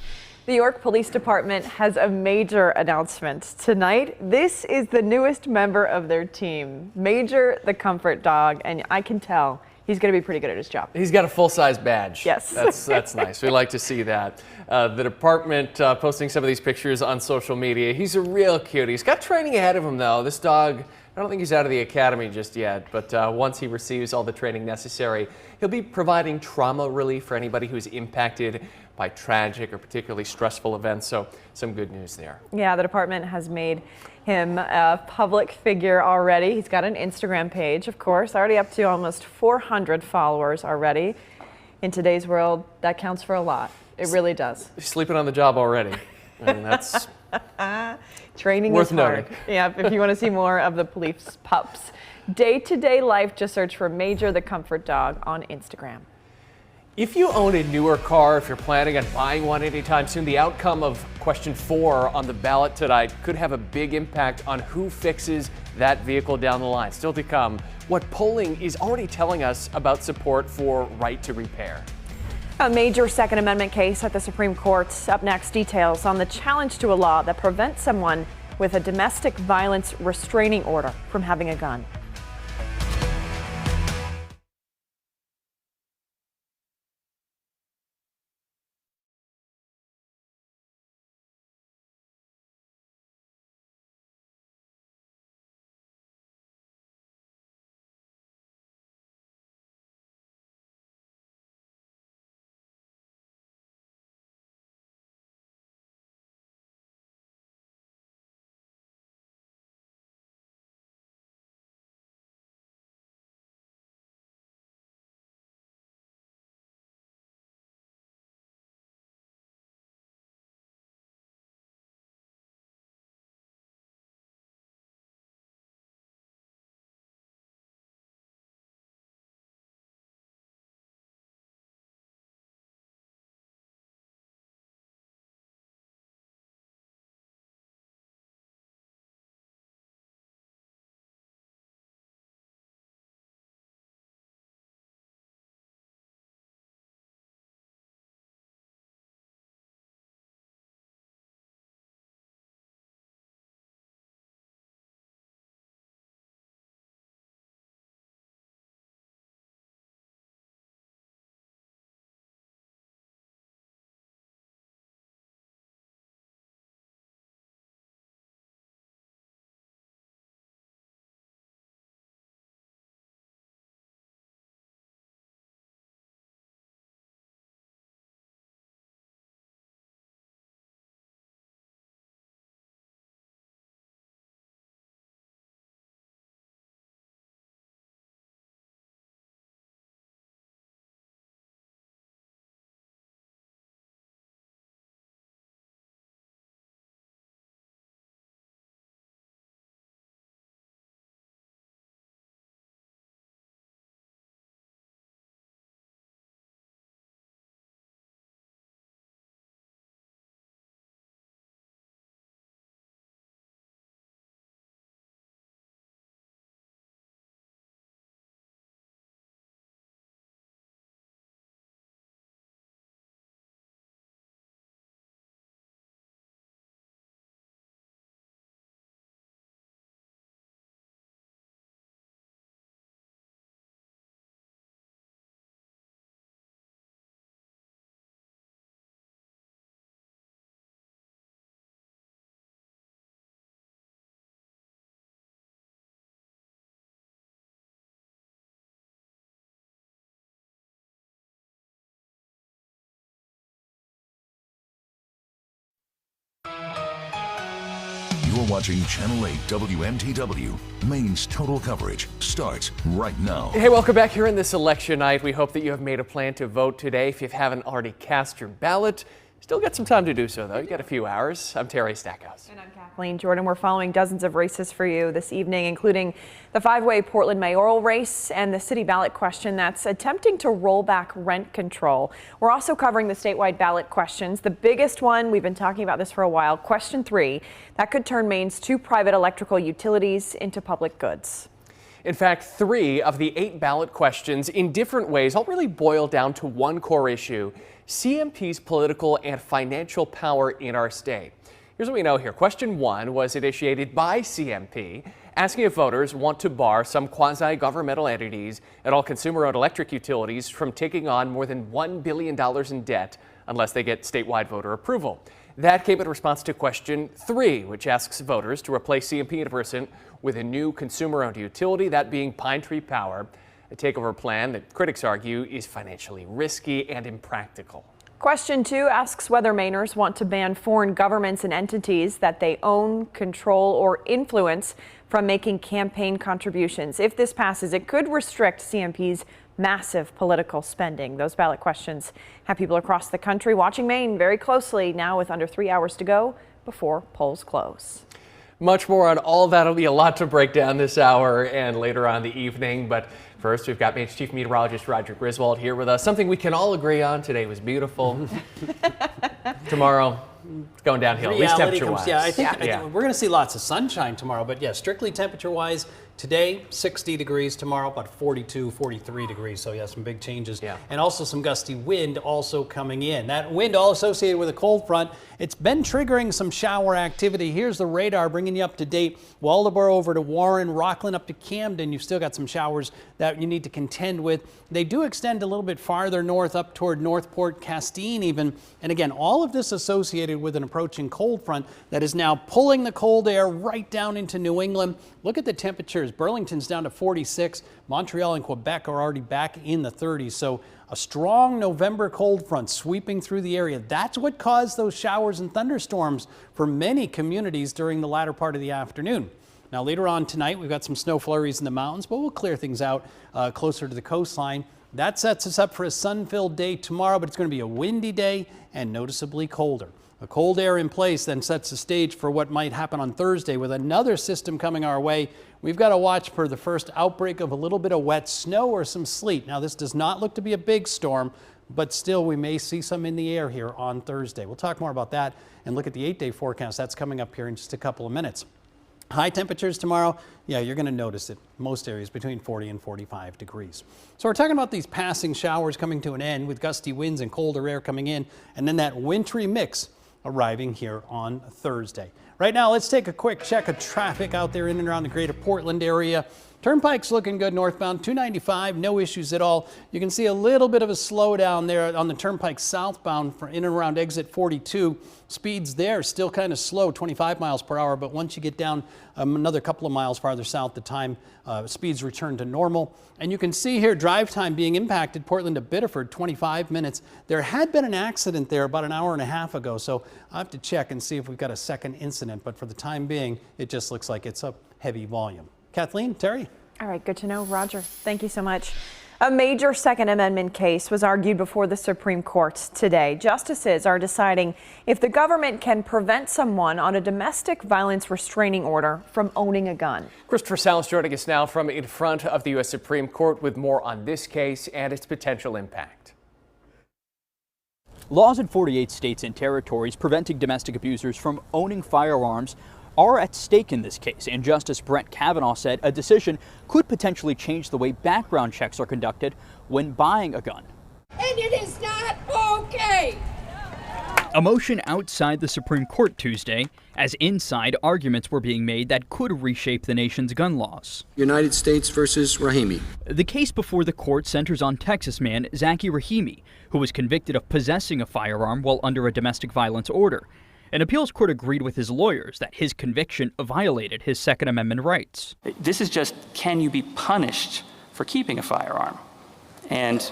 The York Police Department has a major announcement tonight. This is the newest member of their team, Major the Comfort Dog, and I can tell he's going to be pretty good at his job. He's got a full-size badge. Yes. That's nice. We like to see that. The department posting some of these pictures on social media. He's a real cutie. He's got training ahead of him, though. This dog, I don't think he's out of the academy just yet, but once he receives all the training necessary, he'll be providing trauma relief for anybody who's impacted by tragic or particularly stressful events. So some good news there. Yeah, the department has made him a public figure already. He's got an Instagram page, of course, already up to almost 400 followers already. In today's world, that counts for a lot. It really does. He's sleeping on the job already. And that's training worth is hard. noting. Yeah, if you want to see more of the police pups. Day-to-day life, just search for Major the Comfort Dog on Instagram. If you own a newer car, if you're planning on buying one anytime soon, the outcome of question 4 on the ballot tonight could have a big impact on who fixes that vehicle down the line. Still to come, what polling is already telling us about support for right to repair. A major Second Amendment case at the Supreme Court. Up next, details on the challenge to a law that prevents someone with a domestic violence restraining order from having a gun. You're watching Channel 8 WMTW. Maine's total coverage starts right now. Hey, welcome back here in this election night. We hope that you have made a plan to vote today. If you haven't already cast your ballot, still got some time to do so, though. You got a few hours. I'm Terry Stackhouse. And I'm Kathleen Jordan. We're following dozens of races for you this evening, including the five-way Portland mayoral race and the city ballot question that's attempting to roll back rent control. We're also covering the statewide ballot questions. The biggest one, we've been talking about this for a while, question 3, that could turn Maine's 2 private electrical utilities into public goods. In fact, 3 of the 8 ballot questions in different ways all really boil down to one core issue: CMP's political and financial power in our state. Here's what we know here. Question 1 was initiated by CMP, asking if voters want to bar some quasi-governmental entities and all consumer-owned electric utilities from taking on more than $1 billion in debt unless they get statewide voter approval. That came in response to question 3, which asks voters to replace CMP and Versant with a new consumer-owned utility, that being Pine Tree Power, a takeover plan that critics argue is financially risky and impractical. Question 2 asks whether Mainers want to ban foreign governments and entities that they own, control, or influence from making campaign contributions. If this passes, it could restrict CMP's massive political spending. Those ballot questions have people across the country watching Maine very closely now, with under 3 hours to go before polls close. Much more on all of that. It'll be a lot to break down this hour and later on in the evening. But first, we've got Maine's Chief Meteorologist Roger Griswold here with us. Something we can all agree on. Today was beautiful. Tomorrow, it's going downhill, at least temperature-wise. Yeah, I think we're going to see lots of sunshine tomorrow. But yeah, strictly temperature-wise, today 60 degrees, tomorrow about 42, 43 degrees. So yeah, some big changes. Yeah. And also some gusty wind also coming in. That wind all associated with a cold front. It's been triggering some shower activity. Here's the radar bringing you up to date. Waldoboro over to Warren, Rockland up to Camden. You've still got some showers that you need to contend with. They do extend a little bit farther north up toward Northport, Castine even. And again, all of this associated with an approaching cold front that is now pulling the cold air right down into New England. Look at the temperatures. Burlington's down to 46. Montreal and Quebec are already back in the 30s. So a strong November cold front sweeping through the area. That's what caused those showers and thunderstorms for many communities during the latter part of the afternoon. Now later on tonight, we've got some snow flurries in the mountains, but we'll clear things out closer to the coastline. That sets us up for a sun-filled day tomorrow, but it's going to be a windy day and noticeably colder. A cold air in place then sets the stage for what might happen on Thursday with another system coming our way. We've got to watch for the first outbreak of a little bit of wet snow or some sleet. Now, this does not look to be a big storm, but still we may see some in the air here on Thursday. We'll talk more about that and look at the 8-day forecast. That's coming up here in just a couple of minutes. High temperatures tomorrow, yeah, you're going to notice it. Most areas between 40 and 45 degrees. So we're talking about these passing showers coming to an end with gusty winds and colder air coming in, and then that wintry mix arriving here on Thursday. Right now, let's take a quick check of traffic out there in and around the greater Portland area. Turnpike's looking good northbound, 295, no issues at all. You can see a little bit of a slowdown there on the Turnpike southbound for in and around exit 42. Speeds there still kind of slow, 25 miles per hour, but once you get down another couple of miles farther south, the time speeds return to normal. And you can see here drive time being impacted, Portland to Biddeford, 25 minutes. There had been an accident there about an hour and a half ago, so I'll have to check and see if we've got a second incident, but for the time being, it just looks like it's a heavy volume. Kathleen, Terry? All right, good to know. Roger, thank you so much. A major Second Amendment case was argued before the Supreme Court today. Justices are deciding if the government can prevent someone on a domestic violence restraining order from owning a gun. Christopher Salas joining us now from in front of the U.S. Supreme Court with more on this case and its potential impact. Laws in 48 states and territories preventing domestic abusers from owning firearms are at stake in this case, and Justice Brett Kavanaugh said a decision could potentially change the way background checks are conducted when buying a gun. And it is not okay. A motion outside the Supreme Court Tuesday, as inside arguments were being made that could reshape the nation's gun laws. United States versus Rahimi. The case before the court centers on Texas man Zaki Rahimi, who was convicted of possessing a firearm while under a domestic violence order. An appeals court agreed with his lawyers that his conviction violated his Second Amendment rights. This is just, can you be punished for keeping a firearm? And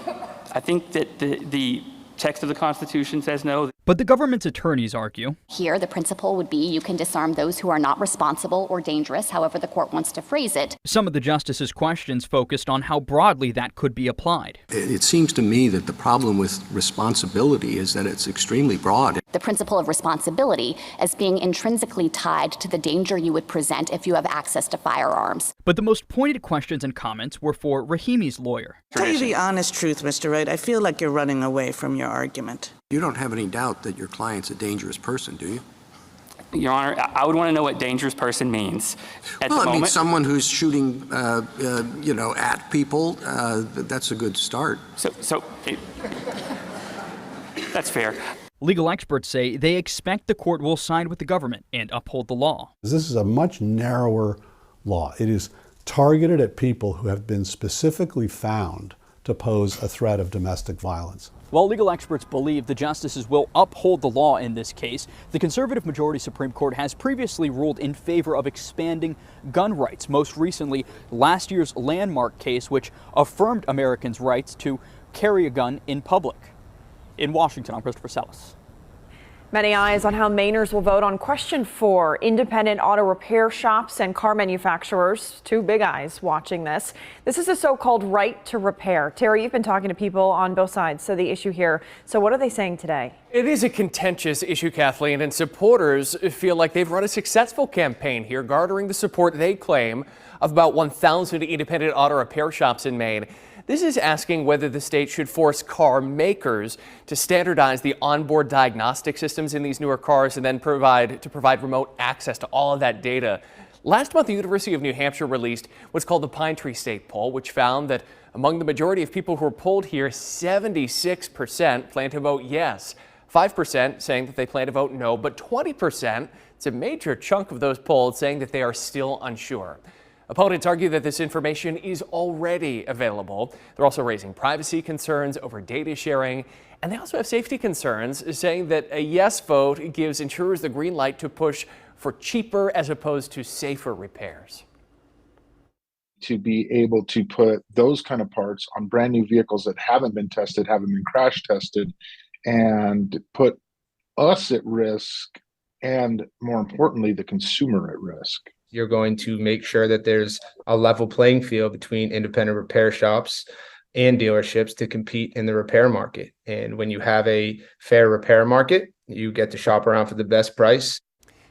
I think that the text of the Constitution says no. But the government's attorneys argue Here, the principle would be you can disarm those who are not responsible or dangerous, however the court wants to phrase it. some of the justices' questions focused on how broadly that could be applied. It seems to me that the problem with responsibility is that it's extremely broad. The principle of responsibility as being intrinsically tied to the danger you would present if you have access to firearms. But the most pointed questions and comments were for Rahimi's lawyer. Tell you the honest truth, Mr. Wright, I feel like you're running away from your argument. You don't have any doubt that your client's a dangerous person, do you? Your Honor, I would want to know what dangerous person means. At the Well, I mean, moment, someone who's shooting, at people, that's a good start. That's fair. Legal experts say they expect the court will side with the government and uphold the law. This is a much narrower law. It is targeted at people who have been specifically found to pose a threat of domestic violence. While legal experts believe the justices will uphold the law in this case, the conservative majority Supreme Court has previously ruled in favor of expanding gun rights, most recently last year's Landmark case, which affirmed Americans' rights to carry a gun in public. In Washington, I'm Christopher Sellis. Many eyes on how Mainers will vote on question 4. Independent auto repair shops and car manufacturers, two big eyes watching this. This is a so-called right to repair. Terry, you've been talking to people on both sides of the issue here. So what are they saying today? It is a contentious issue, Kathleen, and supporters feel like they've run a successful campaign here, garnering the support they claim of about 1,000 independent auto repair shops in Maine. This is asking whether the state should force car makers to standardize the onboard diagnostic systems in these newer cars and then provide remote access to all of that data. Last month, the University of New Hampshire released what's called the Pine Tree State Poll, which found that among the majority of people who were polled here, 76% plan to vote yes, 5% saying that they plan to vote no, but 20%, it's a major chunk of those polled, saying that they are still unsure. Opponents argue that this information is already available. They're also raising privacy concerns over data sharing, and they also have safety concerns, saying that a yes vote gives insurers the green light to push for cheaper as opposed to safer repairs. To be able to put those kind of parts on brand new vehicles that haven't been tested, haven't been crash tested, and put us at risk, and more importantly, the consumer at risk. You're going to make sure that there's a level playing field between independent repair shops and dealerships to compete in the repair market. And when you have a fair repair market, you get to shop around for the best price.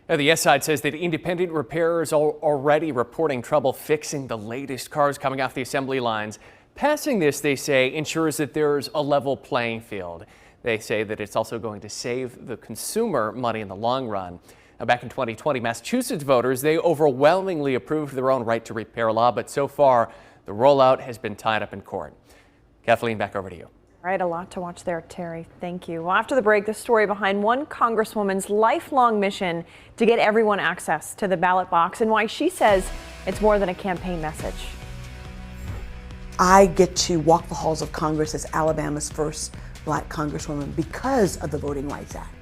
Now, the yes side says that independent repairers are already reporting trouble fixing the latest cars coming off the assembly lines. Passing this, they say, ensures that there's a level playing field. They say that it's also going to save the consumer money in the long run. Now, back in 2020, Massachusetts voters, they overwhelmingly approved their own right to repair law, but so far, the rollout has been tied up in court. Kathleen, back over to you. All right, a lot to watch there, Terry. Thank you. Well, after the break, the story behind one Congresswoman's lifelong mission to get everyone access to the ballot box and why she says it's more than a campaign message. I get to walk the halls of Congress as Alabama's first Black Congresswoman because of the Voting Rights Act.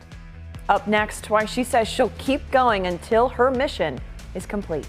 Up next, why she says she'll keep going until her mission is complete.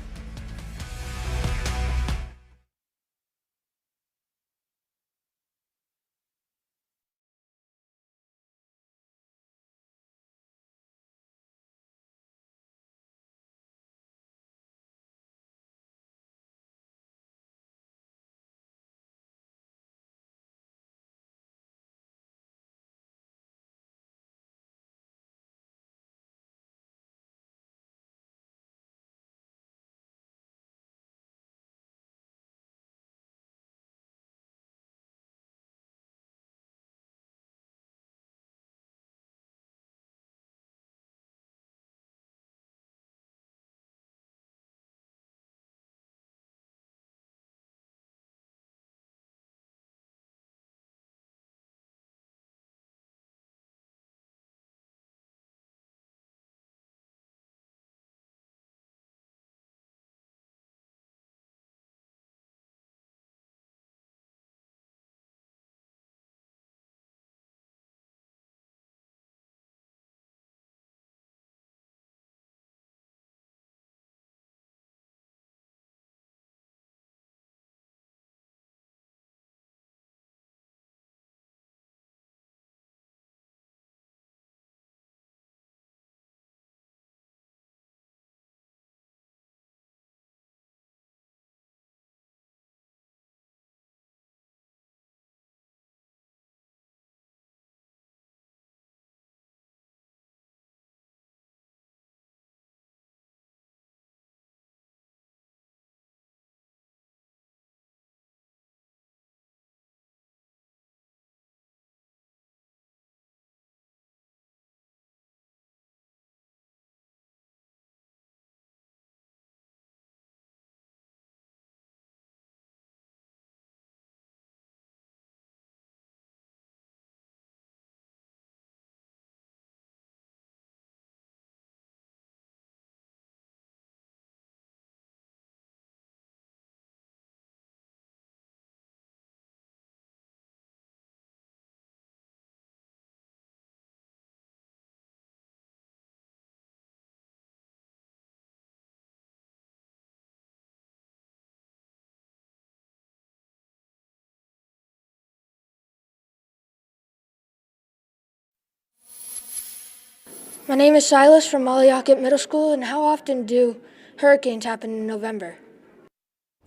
My name is Silas from Mollyyocket Middle School, and how often do hurricanes happen in November?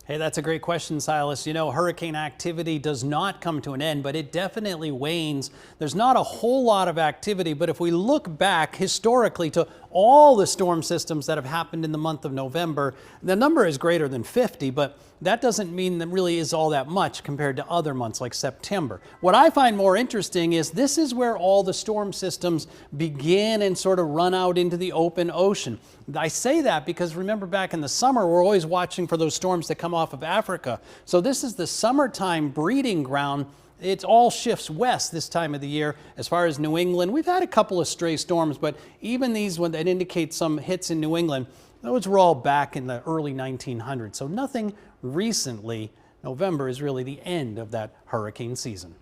Hey, that's a great question, Silas. You know, hurricane activity does not come to an end, but it definitely wanes. There's not a whole lot of activity, but if we look back historically to all the storm systems that have happened in the month of November, the number is greater than 50, but that doesn't mean that really is all that much compared to other months like September. What I find more interesting is this is where all the storm systems begin and sort of run out into the open ocean. I say that because remember back in the summer, we're always watching for those storms that come off of Africa. So this is the summertime breeding ground. It all shifts west this time of the year. As far as New England, we've had a couple of stray storms, but even these ones that indicate some hits in New England, those were all back in the early 1900s. So nothing recently. November is really the end of that hurricane season.